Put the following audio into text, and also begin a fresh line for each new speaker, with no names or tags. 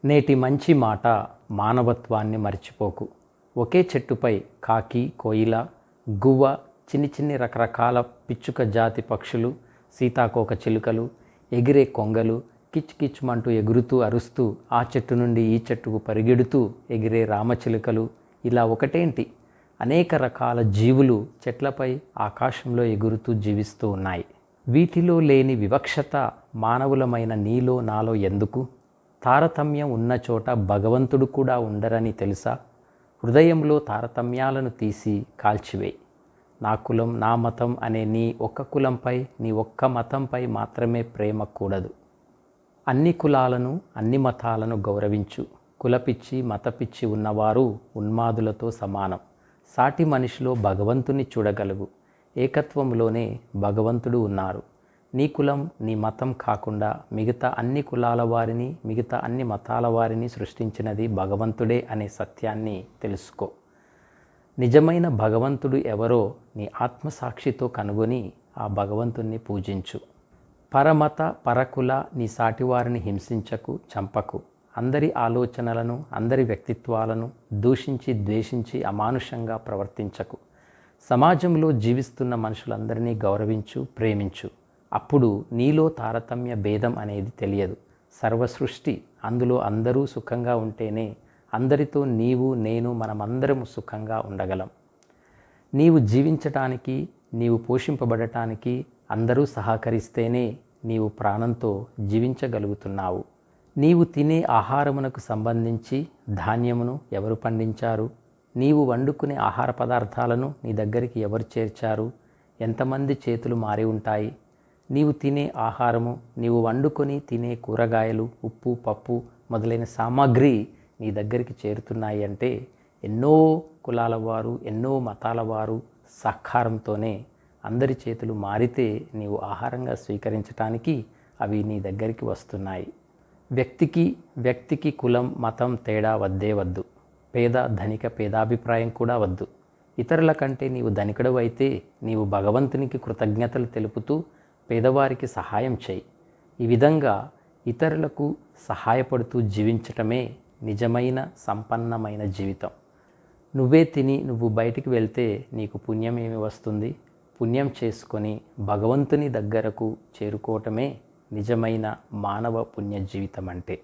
నేటి మంచి మాట మానవత్వాన్ని మర్చిపోకు. ఒకే చెట్టుపై కాకి, కోయిల, గువ్వ, చిన్ని రకరకాల పిచ్చుక జాతి పక్షులు, సీతాకోక చిలుకలు, ఎగిరే కొంగలు కిచ్మంటూ ఎగురుతూ అరుస్తూ ఆ చెట్టు నుండి ఈ చెట్టుకు పరిగెడుతూ ఎగిరే రామచిలుకలు, ఇలా ఒకటేంటి అనేక రకాల జీవులు చెట్లపై ఆకాశంలో ఎగురుతూ జీవిస్తూ ఉన్నాయి. వీటిలో లేని వివక్షత మానవులమైన నీలో నాలో ఎందుకు? తారతమ్యం ఉన్న చోట భగవంతుడు కూడా ఉండరని తెలుసా? హృదయంలో తారతమ్యాలను తీసి కాల్చివేయి. నా కులం, నా మతం అనే నీ ఒక్క కులంపై, నీ ఒక్క మతంపై మాత్రమే ప్రేమ కూడదు. అన్ని కులాలను, అన్ని మతాలను గౌరవించు. కులపిచ్చి, మతపిచ్చి ఉన్నవారు ఉన్మాదులతో సమానం. సాటి మనిషిలో భగవంతుని చూడగలుగు. ఏకత్వంలోనే భగవంతుడు ఉన్నారు. నీ కులం, నీ మతం కాకుండా మిగతా అన్ని కులాల వారిని, మిగతా అన్ని మతాల వారిని సృష్టించినది భగవంతుడే అనే సత్యాన్ని తెలుసుకో. నిజమైన భగవంతుడు ఎవరో నీ ఆత్మసాక్షితో కనుగొని ఆ భగవంతుణ్ణి పూజించు. పరమత, పరకుల నీ సాటివారిని హింసించకు, చంపకు. అందరి ఆలోచనలను, అందరి వ్యక్తిత్వాలను దూషించి, ద్వేషించి అమానుషంగా ప్రవర్తించకు. సమాజంలో జీవిస్తున్న మనుషులందరినీ గౌరవించు, ప్రేమించు. అప్పుడు నీలో తారతమ్య భేదం అనేది తెలియదు. సర్వసృష్టి, అందులో అందరూ సుఖంగా ఉంటేనే అందరితో నీవు, నేను, మనమందరము సుఖంగా ఉండగలం. నీవు జీవించటానికి, నీవు పోషింపబడటానికి అందరూ సహకరిస్తేనే నీవు ప్రాణంతో జీవించగలుగుతున్నావు. నీవు తినే ఆహారమునకు సంబంధించి ధాన్యమును ఎవరు పండించారు? నీవు వండుకునే ఆహార పదార్థాలను నీ దగ్గరికి ఎవరు చేర్చారు? ఎంతమంది చేతులు మారి ఉంటాయి? నీవు తినే ఆహారము, నీవు వండుకొని తినే కూరగాయలు, ఉప్పు, పప్పు మొదలైన సామాగ్రి నీ దగ్గరికి చేరుతున్నాయి అంటే ఎన్నో కులాల వారు, ఎన్నో మతాల వారు సహకారంతోనే అందరి చేతులు మారితే నీవు ఆహారంగా స్వీకరించటానికి అవి నీ దగ్గరికి వస్తున్నాయి. వ్యక్తికి కులం, మతం తేడా వద్దే వద్దు. పేద, ధనిక భేదాభిప్రాయం కూడా వద్దు. ఇతరుల కంటే నీవు ధనికుడు అయితే నీవు భగవంతునికి కృతజ్ఞతలు తెలుపుతూ పేదవారికి సహాయం చేయి. ఈ విధంగా ఇతరులకు సహాయపడుతూ జీవించటమే నిజమైన సంపన్నమైన జీవితం. నువ్వే తిని నువ్వు బయటికి వెళ్తే నీకు పుణ్యం ఏమి వస్తుంది? పుణ్యం చేసుకొని భగవంతుని దగ్గరకు చేరుకోవటమే నిజమైన మానవ పుణ్య జీవితం అంటే.